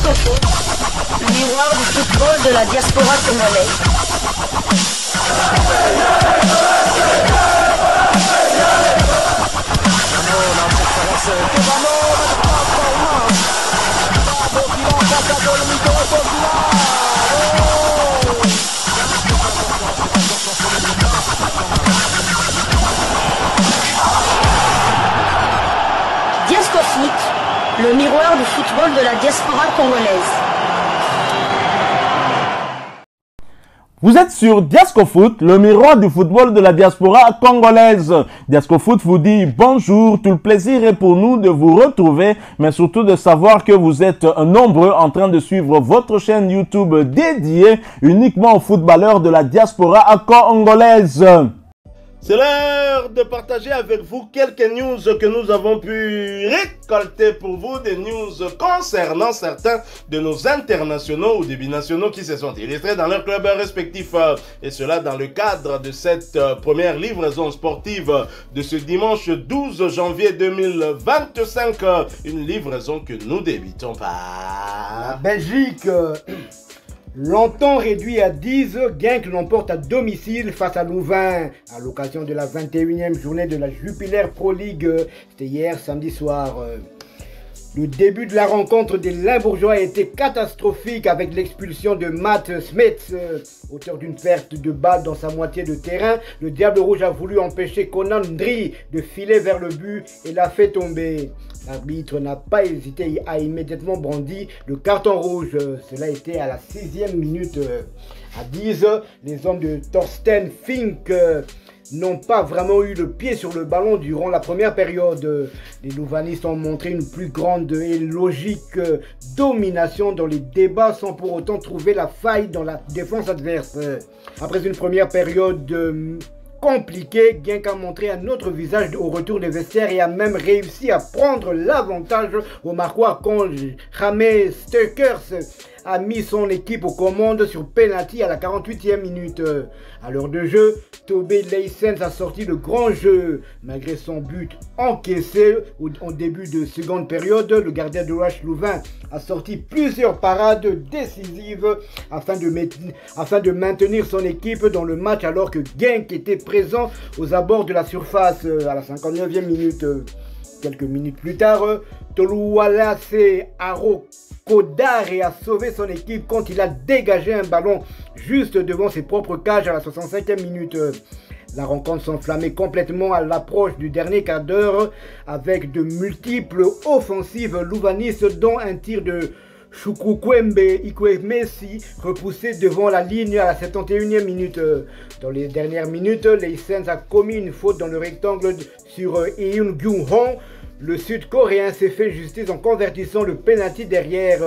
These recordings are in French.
Diasco Foot, le miroir du football de la diaspora congolaise. Diasco Foot, le miroir du football de la diaspora congolaise. Vous êtes sur Diasco Foot, le miroir du football de la diaspora congolaise. Diasco Foot vous dit bonjour, tout le plaisir est pour nous de vous retrouver, mais surtout de savoir que vous êtes nombreux en train de suivre votre chaîne YouTube dédiée uniquement aux footballeurs de la diaspora congolaise. C'est l'heure de partager avec vous quelques news que nous avons pu récolter pour vous, des news concernant certains de nos internationaux ou des binationaux qui se sont illustrés dans leurs clubs respectifs. Et cela dans le cadre de cette première livraison sportive de ce dimanche 12 janvier 2025. Une livraison que nous débutons par la Belgique. Longtemps réduit à 10, Genk l'emporte à domicile face à Louvain à l'occasion de la 21e journée de la Jupiler Pro League. C'était hier samedi soir. Le début de la rencontre des Limbourgeois a été catastrophique avec l'expulsion de Matt Smith, auteur d'une perte de balle dans sa moitié de terrain. Le Diable Rouge a voulu empêcher Conan Ndri de filer vers le but et l'a fait tomber. L'arbitre n'a pas hésité à immédiatement brandi le carton rouge. Cela était à la 6e minute. À 10, les hommes de Thorsten Fink n'ont pas vraiment eu le pied sur le ballon durant la première période. Les Louvanistes ont montré une plus grande et logique domination dans les débats sans pour autant trouver la faille dans la défense adverse. Après une première période compliqué, Genk a montré un autre visage au retour des vestiaires et a même réussi à prendre l'avantage au marquoir quand James Stekers a mis son équipe aux commandes sur penalty à la 48e minute. À l'heure de jeu, Tobé Leysens a sorti le grand jeu. Malgré son but encaissé au début de seconde période, le gardien de l'OH Louvain a sorti plusieurs parades décisives afin de maintenir son équipe dans le match alors que Genk était présent aux abords de la surface à la 59e minute. Quelques minutes plus tard, Toluwalase Aro Kodare a sauvé son équipe quand il a dégagé un ballon juste devant ses propres cages à la 65e minute. La rencontre s'enflammait complètement à l'approche du dernier quart d'heure avec de multiples offensives louvanistes dont un tir de Chukwuembe Ikwemesi repoussé devant la ligne à la 71e minute. Dans les dernières minutes, Leysens a commis une faute dans le rectangle sur Eun Gyung-hong. Le Sud-Coréen s'est fait justice en convertissant le penalty derrière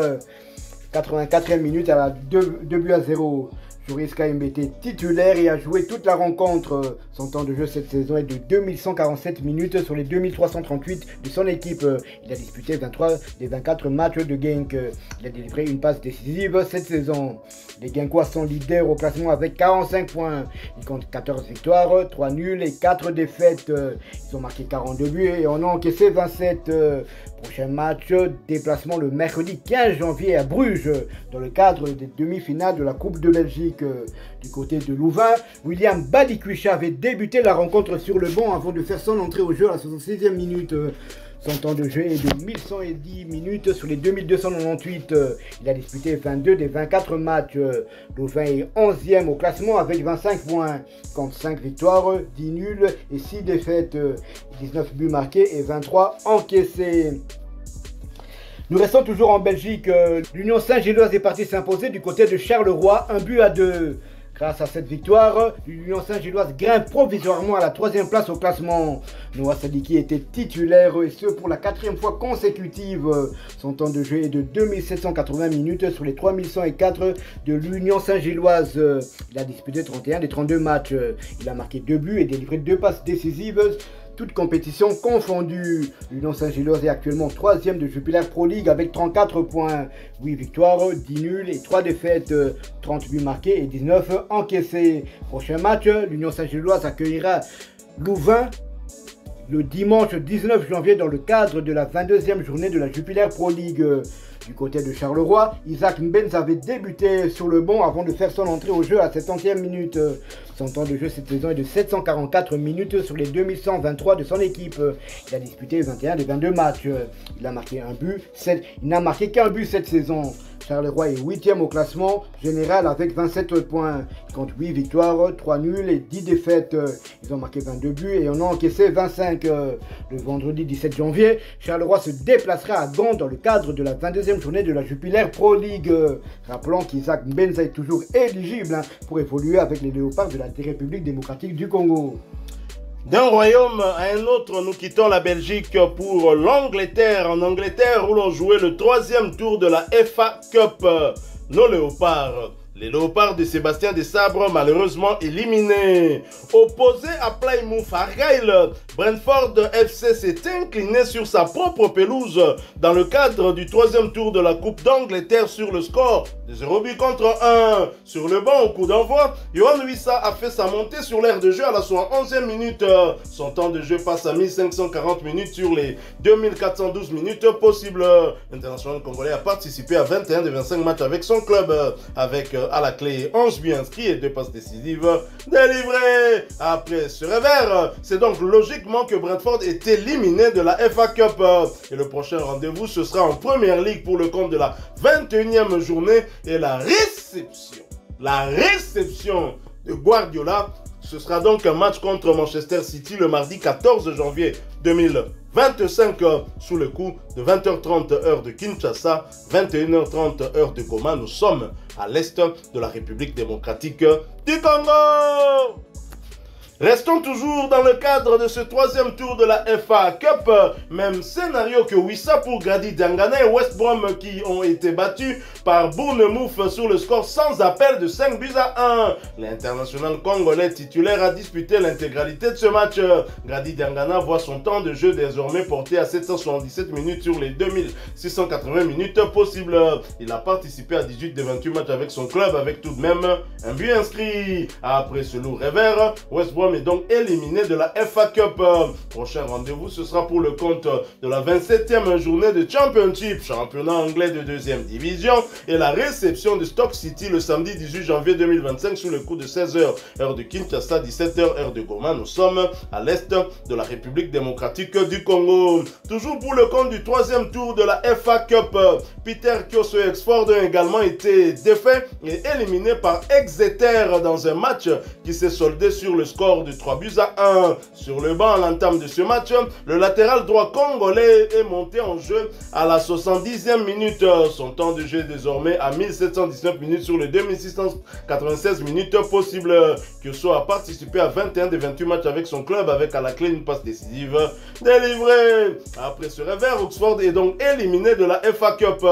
84e minute à la 2-0. Joris KMB était titulaire et a joué toute la rencontre. Son temps de jeu cette saison est de 2147 minutes sur les 2338 de son équipe. Il a disputé 23 des 24 matchs de Genk. Il a délivré une passe décisive cette saison. Les Genkois sont leaders au classement avec 45 points. Ils comptent 14 victoires, 3 nuls et 4 défaites. Ils ont marqué 42 buts et en ont encaissé 27. Prochain match, déplacement le mercredi 15 janvier à Bruges dans le cadre des demi-finales de la Coupe de Belgique. Du côté de Louvain, William Balikwisha avait débuté la rencontre sur le banc avant de faire son entrée au jeu à la 66e minute. Son temps de jeu est de 1110 minutes sur les 2298. Il a disputé 22 des 24 matchs. Louvain est 11e au classement avec 25 points. Compte 5 victoires, 10 nuls et 6 défaites. 19 buts marqués et 23 encaissés. Nous restons toujours en Belgique. L'Union Saint-Gilloise est partie s'imposer du côté de Charleroi, 1-2. Grâce à cette victoire, l'Union Saint-Gilloise grimpe provisoirement à la 3e place au classement. Noah Sadiki était titulaire et ce pour la 4e fois consécutive. Son temps de jeu est de 2780 minutes sur les 3104 de l'Union Saint-Gilloise. Il a disputé 31 des 32 matchs. Il a marqué 2 buts et délivré 2 passes décisives. Toutes compétitions confondues. L'Union Saint-Gilloise est actuellement 3e de Jupiler Pro League avec 34 points. 8 victoires, 10 nuls et 3 défaites. 30 buts marqués et 19 encaissés. Prochain match, l'Union Saint-Gilloise accueillera Louvain le dimanche 19 janvier dans le cadre de la 22e journée de la Jupiler Pro League. Du côté de Charleroi, Isaac Mbenz avait débuté sur le banc avant de faire son entrée au jeu à 70e minute. Son temps de jeu cette saison est de 744 minutes sur les 2123 de son équipe. Il a disputé 21 des 22 matchs. Il a marqué un but. Il n'a marqué qu'un but cette saison. Charleroi est 8e au classement général avec 27 points. Il compte 8 victoires, 3 nuls et 10 défaites. Ils ont marqué 22 buts et en ont encaissé 25. Le vendredi 17 janvier, Charleroi se déplacera à Gand dans le cadre de la 22e journée de la Jupiler Pro League. Rappelons qu'Isaac Mbenza est toujours éligible pour évoluer avec les Léopards de la République démocratique du Congo. D'un royaume à un autre, nous quittons la Belgique pour l'Angleterre. En Angleterre, où l'on jouait le 3e tour de la FA Cup. Nos Léopards. Les Léopards de Sébastien Desabre, malheureusement éliminés. Opposé à Plymouth Argyle, Brentford FC s'est incliné sur sa propre pelouse dans le cadre du 3e tour de la Coupe d'Angleterre sur le score de 0 but contre 1. Sur le banc au coup d'envoi, Yohan Wissa a fait sa montée sur l'aire de jeu à la 71e minute. Son temps de jeu passe à 1540 minutes sur les 2412 minutes possibles. L'international congolais a participé à 21 des 25 matchs avec son club, avec à la clé 11 buts inscrits et 2 passes décisives délivrées. Après ce revers, c'est donc logiquement que Brentford est éliminé de la FA Cup. Et le prochain rendez-vous, ce sera en Première Ligue pour le compte de la 21e journée et la réception de Guardiola. Ce sera donc un match contre Manchester City le mardi 14 janvier 2025 sous le coup de 20h30 heure de Kinshasa, 21h30 heure de Goma. Nous sommes à l'est de la République démocratique du Congo. Restons toujours dans le cadre de ce 3e tour de la FA Cup. Même scénario que Wissa pour Grady Diangana et West Brom qui ont été battus par Bournemouth sur le score sans appel de 5 buts à 1. L'international congolais titulaire a disputé l'intégralité de ce match. Grady Diangana voit son temps de jeu désormais porté à 777 minutes sur les 2680 minutes possibles. Il a participé à 18 des 28 matchs avec son club avec tout de même un but inscrit. Après ce lourd revers, West Brom est donc éliminé de la FA Cup. Prochain rendez-vous, ce sera pour le compte de la 27e journée de Championship, championnat anglais de 2e division, et la réception de Stoke City le samedi 18 janvier 2025 sous le coup de 16h, heure de Kinshasa, 17h, heure de Goma. Nous sommes à l'est de la République démocratique du Congo. Toujours pour le compte du 3e tour de la FA Cup, Peter Kioso Exford a également été défait et éliminé par Exeter dans un match qui s'est soldé sur le score de 3 buts à 1. Sur le banc à l'entame de ce match, le latéral droit congolais est monté en jeu à la 70e minute. Son temps de jeu est désormais à 1719 minutes sur les 2696 minutes possibles. Kioso a participé à 21 des 28 matchs avec son club avec à la clé une passe décisive délivrée. Après ce revers, Oxford est donc éliminé de la FA Cup.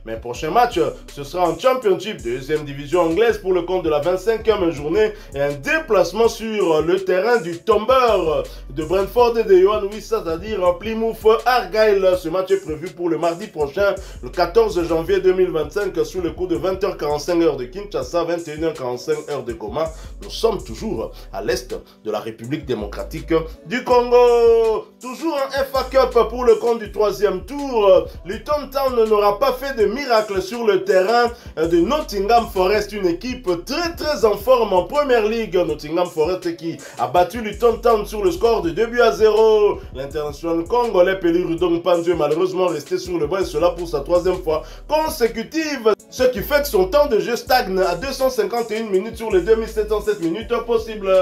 Mais prochain match, ce sera en Championship, 2e division anglaise pour le compte de la 25e journée et un déplacement sur le terrain du tombeur de Brentford et de Yohan Wissa, c'est-à-dire Plymouth Argyle. Ce match est prévu pour le mardi prochain, le 14 janvier 2025, sous le coup de 20h45 heure de Kinshasa, 21h45 heure de Goma. Nous sommes toujours à l'est de la République démocratique du Congo. Toujours en FA Cup pour le compte du 3e tour. Luton Town n'aura pas fait de miracle sur le terrain de Nottingham Forest, une équipe très en forme en Première Ligue. Nottingham Forest qui a battu Luton Town sur le score de 2 buts à 0. L'international congolais Peli Rudong Panzu est malheureusement resté sur le banc et cela pour sa 3e fois consécutive. Ce qui fait que son temps de jeu stagne à 251 minutes sur les 2707 minutes possibles.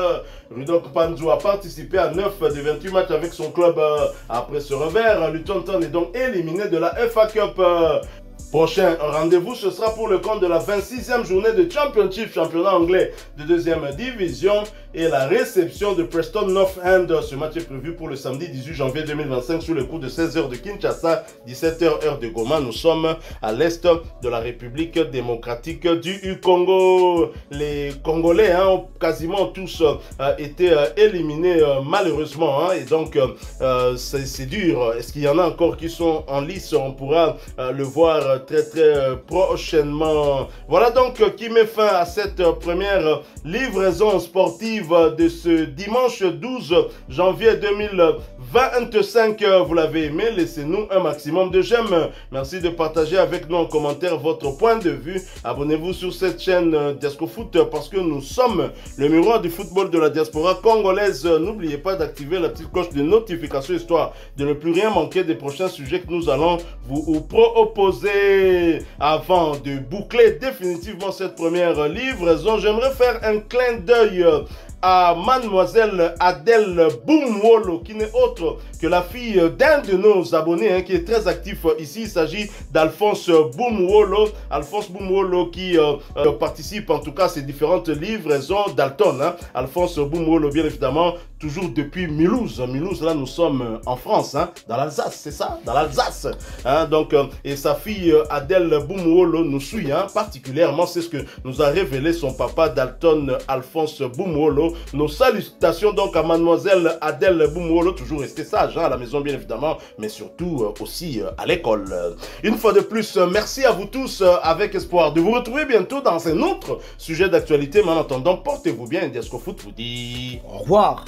Rudong Panzu a participé à 9 des 28 matchs avec son club. Après ce revers, Luton Town est donc éliminé de la FA Cup. Prochain rendez-vous, ce sera pour le compte de la 26e journée de Championship, championnat anglais de 2e division, et la réception de Preston North End. Ce match est prévu pour le samedi 18 janvier 2025 sous le coup de 16h de Kinshasa, 17h heure de Goma. Nous sommes à l'est de la République démocratique du Congo. Les Congolais ont quasiment tous été éliminés malheureusement, et donc c'est dur. Est-ce qu'il y en a encore qui sont en lice? On pourra le voir très prochainement. Voilà donc qui met fin à cette première livraison sportive sportive de ce dimanche 12 janvier 2025 vous l'avez aimé, laissez-nous un maximum de j'aime. Merci de partager avec nous en commentaire votre point de vue. Abonnez-vous sur cette chaîne Diasco Foot parce que nous sommes le miroir du football de la diaspora congolaise. N'oubliez pas d'activer la petite cloche de notification histoire de ne plus rien manquer des prochains sujets que nous allons vous proposer. Avant de boucler définitivement cette première livraison, j'aimerais faire un clin d'œil à mademoiselle Adèle Boumwolo, qui n'est autre que la fille d'un de nos abonnés qui est très actif ici. Il s'agit d'Alphonse Boumwolo. Alphonse Boumwolo qui participe en tout cas à ces différentes livraisons d'Alton. Alphonse Boumwolo, bien évidemment, toujours depuis Mulhouse. Mulhouse, là, nous sommes en France, dans l'Alsace, c'est ça? Dans l'Alsace. Donc, et sa fille Adèle Boumwolo nous suit particulièrement. C'est ce que nous a révélé son papa Dalton Alphonse Boumwolo. Nos salutations donc à mademoiselle Adèle Boumwolo, toujours restée sage à la maison bien évidemment, mais surtout aussi à l'école. Une fois de plus, merci à vous tous avec espoir de vous retrouver bientôt dans un autre sujet d'actualité. Mais en attendant, portez-vous bien. Diasco Foot vous dit au revoir.